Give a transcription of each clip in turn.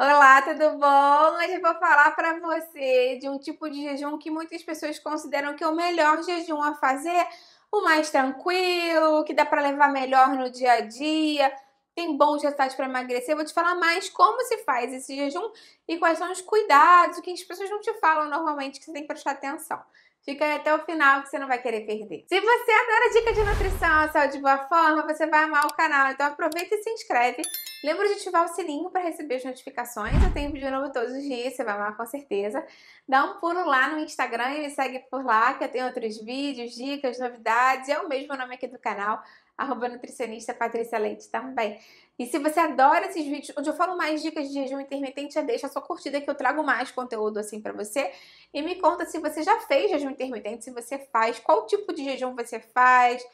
Olá, tudo bom? Hoje eu vou falar para você de um tipo de jejum que muitas pessoas consideram que é o melhor jejum a fazer, o mais tranquilo, que dá para levar melhor no dia a dia, tem bons resultados para emagrecer. Eu vou te falar mais como se faz esse jejum e quais são os cuidados, o que as pessoas não te falam normalmente, que você tem que prestar atenção. Fica aí até o final que você não vai querer perder. Se você adora dica de nutrição, saúde e boa forma, você vai amar o canal. Então aproveita e se inscreve. Lembra de ativar o sininho para receber as notificações. Eu tenho vídeo novo todos os dias, você vai amar com certeza. Dá um pulo lá no Instagram e me segue por lá, que eu tenho outros vídeos, dicas, novidades. É o mesmo nome aqui do canal, @nutricionista Patrícia Leite também. E se você adora esses vídeos, onde eu falo mais dicas de jejum intermitente, já deixa a sua curtida que eu trago mais conteúdo assim pra você. E me conta se você já fez jejum intermitente, se você faz, qual tipo de jejum você faz,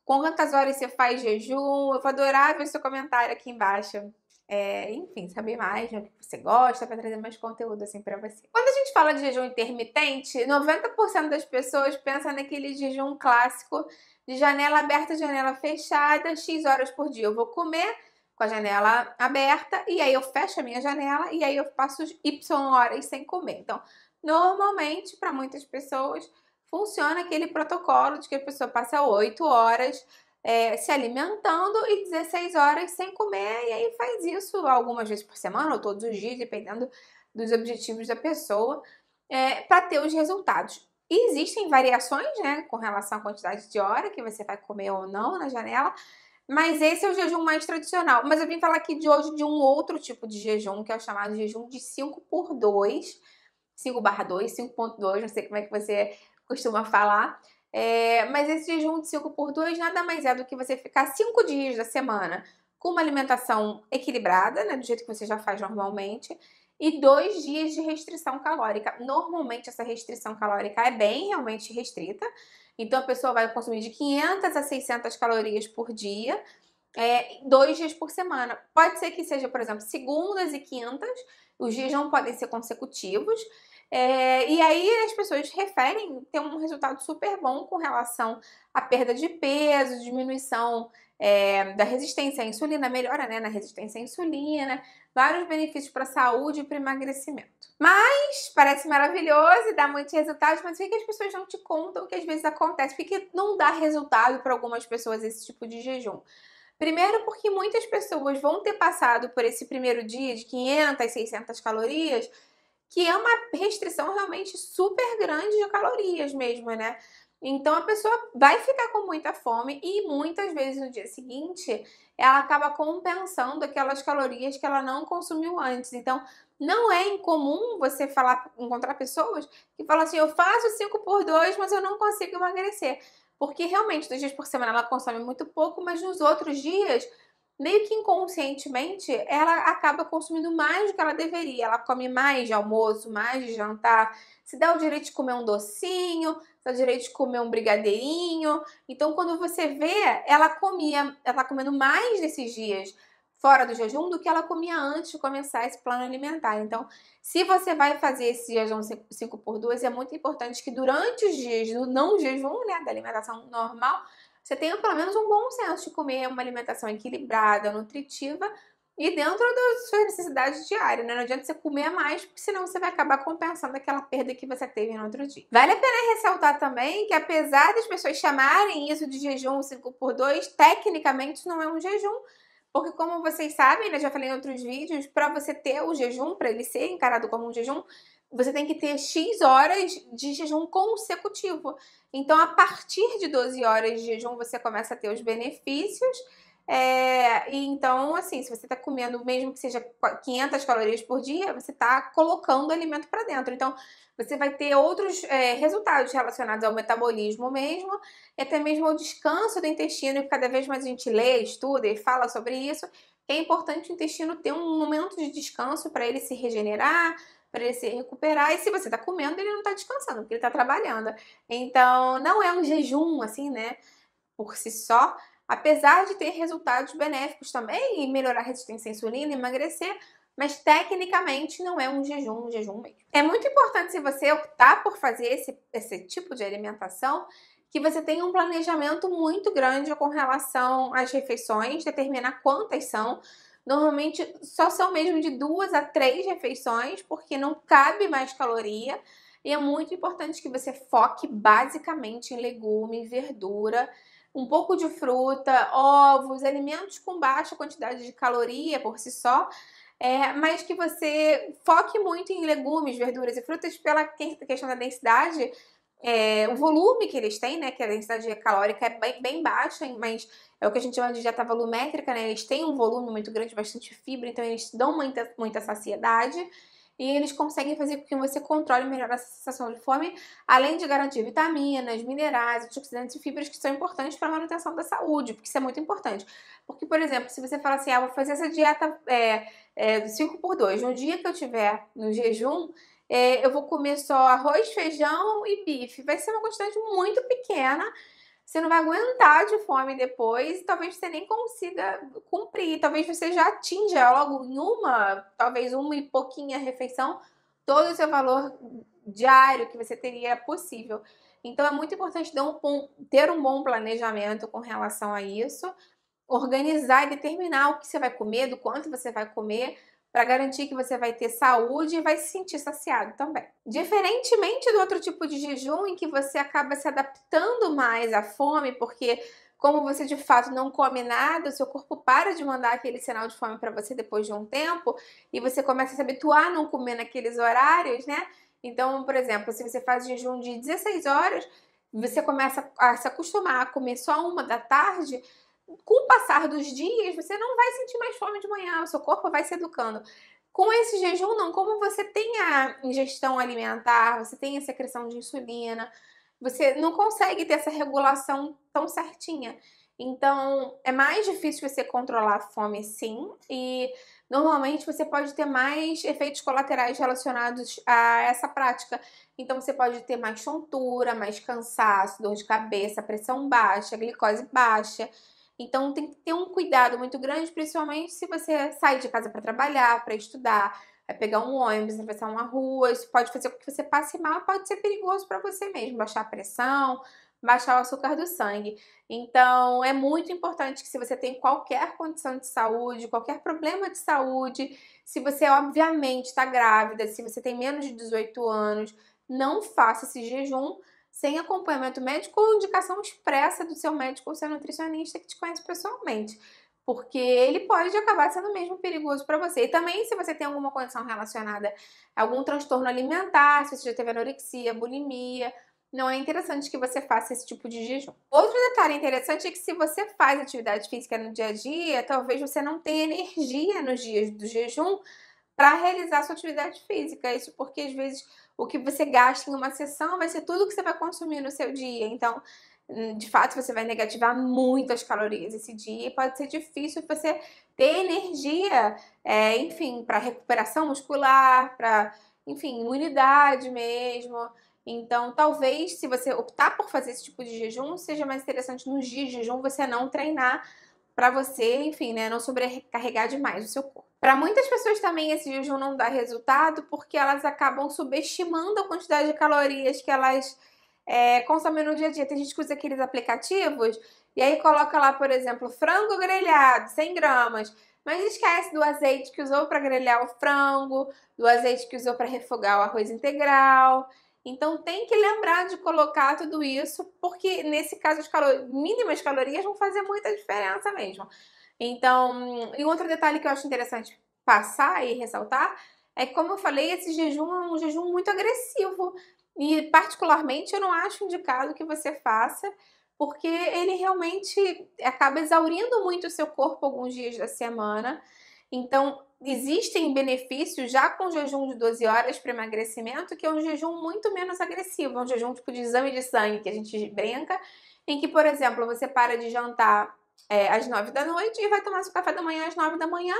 quantas horas você faz jejum. Eu vou adorar ver seu comentário aqui embaixo. Enfim, saber mais, né, o que você gosta, para trazer mais conteúdo assim pra você. Quando a gente fala de jejum intermitente, 90% das pessoas pensam naquele jejum clássico de janela aberta, janela fechada, X horas por dia. Eu vou comer com a janela aberta e aí eu fecho a minha janela e aí eu passo Y horas sem comer. Então, normalmente, para muitas pessoas, funciona aquele protocolo de que a pessoa passa 8 horas se alimentando e 16 horas sem comer, e aí faz isso algumas vezes por semana ou todos os dias, dependendo dos objetivos da pessoa, para ter os resultados. E existem variações, né, com relação à quantidade de hora que você vai comer ou não na janela, mas esse é o jejum mais tradicional. Mas eu vim falar aqui de hoje de um outro tipo de jejum, que é o chamado jejum de 5x2, 5/2, 5.2, não sei como é que você costuma falar. Mas esse jejum de 5x2 nada mais é do que você ficar 5 dias da semana com uma alimentação equilibrada, né, do jeito que você já faz normalmente, e 2 dias de restrição calórica. Normalmente essa restrição calórica é bem realmente restrita, então a pessoa vai consumir de 500 a 600 calorias por dia, 2 dias por semana. Pode ser que seja, por exemplo, segundas e quintas, os dias não podem ser consecutivos. E aí as pessoas referem ter um resultado super bom com relação à perda de peso, diminuição da resistência à insulina, melhora, né, na resistência à insulina, vários benefícios para a saúde e para o emagrecimento. Mas parece maravilhoso e dá muitos resultados, mas por que as pessoas não te contam o que às vezes acontece? Por que não dá resultado para algumas pessoas esse tipo de jejum? Primeiro porque muitas pessoas vão ter passado por esse primeiro dia de 500, 600 calorias, que é uma restrição realmente super grande de calorias mesmo, né? Então a pessoa vai ficar com muita fome e muitas vezes no dia seguinte ela acaba compensando aquelas calorias que ela não consumiu antes. Então não é incomum você encontrar pessoas que falam assim: eu faço 5x2, mas eu não consigo emagrecer. Porque realmente 2 dias por semana ela consome muito pouco, mas nos outros dias, meio que inconscientemente, ela acaba consumindo mais do que ela deveria. Ela come mais de almoço, mais de jantar, se dá o direito de comer um docinho, se dá o direito de comer um brigadeirinho. Então, quando você vê, ela tá comendo mais nesses dias fora do jejum do que ela comia antes de começar esse plano alimentar. Então, se você vai fazer esse jejum 5x2, é muito importante que durante os dias do não jejum, né, da alimentação normal, você tenha pelo menos um bom senso de comer uma alimentação equilibrada, nutritiva e dentro das suas necessidades diárias, né? Não adianta você comer mais, porque senão você vai acabar compensando aquela perda que você teve no outro dia. Vale a pena ressaltar também que apesar das pessoas chamarem isso de jejum 5x2, tecnicamente isso não é um jejum, porque como vocês sabem, né, já falei em outros vídeos, para você ter o jejum, para ele ser encarado como um jejum, você tem que ter X horas de jejum consecutivo. Então, a partir de 12 horas de jejum, você começa a ter os benefícios. E então, assim, se você está comendo, mesmo que seja 500 calorias por dia, você está colocando alimento para dentro. Então, você vai ter outros resultados relacionados ao metabolismo mesmo, e até mesmo ao descanso do intestino, e cada vez mais a gente lê, estuda e fala sobre isso, que é importante o intestino ter um momento de descanso para ele se regenerar, para ele se recuperar, e se você está comendo, ele não está descansando, porque ele está trabalhando. Então, não é um jejum, assim, né, por si só, apesar de ter resultados benéficos também, e melhorar a resistência à insulina, emagrecer, mas tecnicamente não é um jejum mesmo. É muito importante, se você optar por fazer esse tipo de alimentação, que você tenha um planejamento muito grande com relação às refeições, determinar quantas são, Normalmente só são mesmo de 2 a 3 refeições, porque não cabe mais caloria. E é muito importante que você foque basicamente em legume, verdura, um pouco de fruta, ovos, alimentos com baixa quantidade de caloria por si só, mas que você foque muito em legumes, verduras e frutas pela questão da densidade, o volume que eles têm, né, que a densidade calórica é bem baixa, mas é o que a gente chama de dieta volumétrica, né, eles têm um volume muito grande, bastante fibra, então eles dão muita saciedade, e eles conseguem fazer com que você controle melhor essa sensação de fome, além de garantir vitaminas, minerais, antioxidantes e fibras que são importantes para a manutenção da saúde, porque isso é muito importante. Porque, por exemplo, se você fala assim, vou fazer essa dieta 5x2, no dia que eu tiver no jejum, eu vou comer só arroz, feijão e bife. Vai ser uma quantidade muito pequena, você não vai aguentar de fome depois e talvez você nem consiga cumprir. Talvez você já atinja logo em talvez uma e pouquinha refeição, todo o seu valor diário que você teria possível. Então é muito importante ter um bom planejamento com relação a isso, organizar e determinar o que você vai comer, do quanto você vai comer, para garantir que você vai ter saúde e vai se sentir saciado também. Diferentemente do outro tipo de jejum em que você acaba se adaptando mais à fome, porque como você de fato não come nada, o seu corpo para de mandar aquele sinal de fome para você depois de um tempo e você começa a se habituar a não comer naqueles horários, né? Então, por exemplo, se você faz jejum de 16 horas, você começa a se acostumar a comer só 1 da tarde. Com o passar dos dias, você não vai sentir mais fome de manhã, o seu corpo vai se educando. Com esse jejum, não. Como você tem a ingestão alimentar, você tem a secreção de insulina, você não consegue ter essa regulação tão certinha. Então, é mais difícil você controlar a fome, sim, e normalmente você pode ter mais efeitos colaterais relacionados a essa prática. Então, você pode ter mais tontura, mais cansaço, dor de cabeça, pressão baixa, glicose baixa. Então tem que ter um cuidado muito grande, principalmente se você sai de casa para trabalhar, para estudar, vai pegar um ônibus, atravessar uma rua, isso pode fazer com que você passe mal, pode ser perigoso para você mesmo, baixar a pressão, baixar o açúcar do sangue. Então é muito importante que se você tem qualquer condição de saúde, qualquer problema de saúde, se você obviamente está grávida, se você tem menos de 18 anos, não faça esse jejum sem acompanhamento médico ou indicação expressa do seu médico ou seu nutricionista que te conhece pessoalmente, porque ele pode acabar sendo mesmo perigoso para você. E também se você tem alguma condição relacionada a algum transtorno alimentar, se você já teve anorexia, bulimia, não é interessante que você faça esse tipo de jejum. Outro detalhe interessante é que se você faz atividade física no dia a dia, talvez você não tenha energia nos dias do jejum para realizar sua atividade física. Isso porque às vezes o que você gasta em uma sessão vai ser tudo que você vai consumir no seu dia. Então, de fato, você vai negativar muitas calorias esse dia e pode ser difícil você ter energia, enfim, para recuperação muscular, para, enfim, imunidade mesmo. Então, talvez, se você optar por fazer esse tipo de jejum, seja mais interessante nos dias de jejum você não treinar para você, enfim, né, não sobrecarregar demais o seu corpo. Para muitas pessoas também esse jejum não dá resultado porque elas acabam subestimando a quantidade de calorias que elas consomem no dia a dia. Tem gente que usa aqueles aplicativos e aí coloca lá, por exemplo, frango grelhado, 100 gramas, mas esquece do azeite que usou para grelhar o frango, do azeite que usou para refogar o arroz integral. Então tem que lembrar de colocar tudo isso, porque nesse caso as mínimas calorias vão fazer muita diferença mesmo. Então, e outro detalhe que eu acho interessante passar e ressaltar é que, como eu falei, esse jejum é um jejum muito agressivo. E particularmente eu não acho indicado que você faça, porque ele realmente acaba exaurindo muito o seu corpo alguns dias da semana. Então, existem benefícios já com jejum de 12 horas para emagrecimento, que é um jejum muito menos agressivo, é um jejum tipo de exame de sangue, que a gente brinca, em que, por exemplo, você para de jantar às 9 da noite e vai tomar seu café da manhã às 9 da manhã,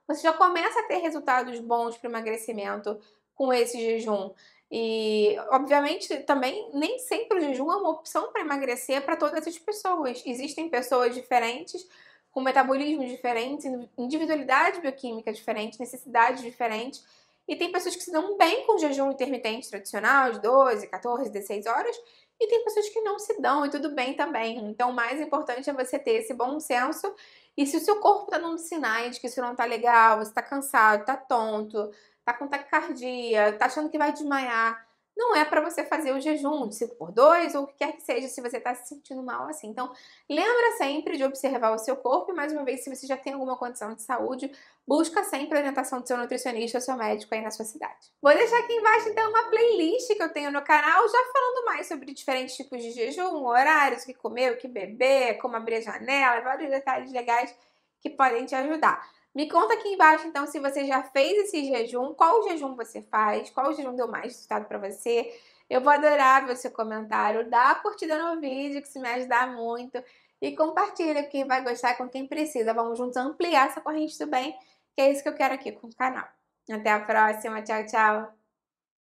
você já começa a ter resultados bons para emagrecimento com esse jejum. E, obviamente, também nem sempre o jejum é uma opção para emagrecer para todas as pessoas. Existem pessoas diferentes, com metabolismos diferentes, individualidade bioquímica diferente, necessidades diferentes. E tem pessoas que se dão bem com jejum intermitente tradicional, de 12, 14, 16 horas, e tem pessoas que não se dão, e tudo bem também. Então, o mais importante é você ter esse bom senso E se o seu corpo tá dando sinais de que isso não tá legal, você tá cansado, tá tonto, tá com taquicardia, tá achando que vai desmaiar, não é para você fazer o jejum de 5 por 2 ou o que quer que seja, se você tá se sentindo mal assim. Então, lembra sempre de observar o seu corpo e, mais uma vez, se você já tem alguma condição de saúde, busca sempre a orientação do seu nutricionista ou seu médico aí na sua cidade. Vou deixar aqui embaixo, então, uma playlist que eu tenho no canal, já falando mais sobre diferentes tipos de jejum, horários, o que comer, o que beber, como abrir a janela, vários detalhes legais que podem te ajudar. Me conta aqui embaixo, então, se você já fez esse jejum, qual jejum você faz, qual jejum deu mais resultado para você. Eu vou adorar ver o seu comentário, dá a curtida no vídeo, que isso me ajuda muito, e compartilha com quem vai gostar, com quem precisa. Vamos juntos ampliar essa corrente do bem, que é isso que eu quero aqui com o canal. Até a próxima, tchau, tchau!